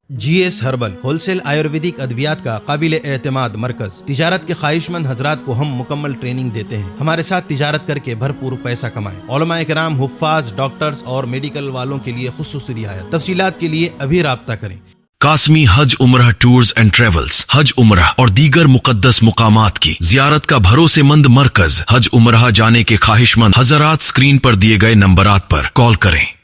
جی S herbal wholesale ayurvedic ادویات کا قابل اعتماد مرکز۔ تجارت کے خواہش مند حضرات کو ہم مکمل ٹریننگ دیتے ہیں۔ ہمارے ساتھ تجارت کر کے بھرپور پیسہ کمائیں۔ علماء کرام، حفاظ، ڈاکٹرز اور میڈیکل والوں کے لیے خصوصی رعایت۔ تفصیلات کے لیے ابھی رابطہ کریں۔ قاسمی حج عمرہ ٹورز اینڈ ٹریولز، حج عمرہ اور دیگر مقدس مقامات کی زیارت کا بھروسے مند مرکز۔ حج عمرہ جانے کے خواہش مند حضرات اسکرین پر دیے گئے نمبرات پر کال کریں۔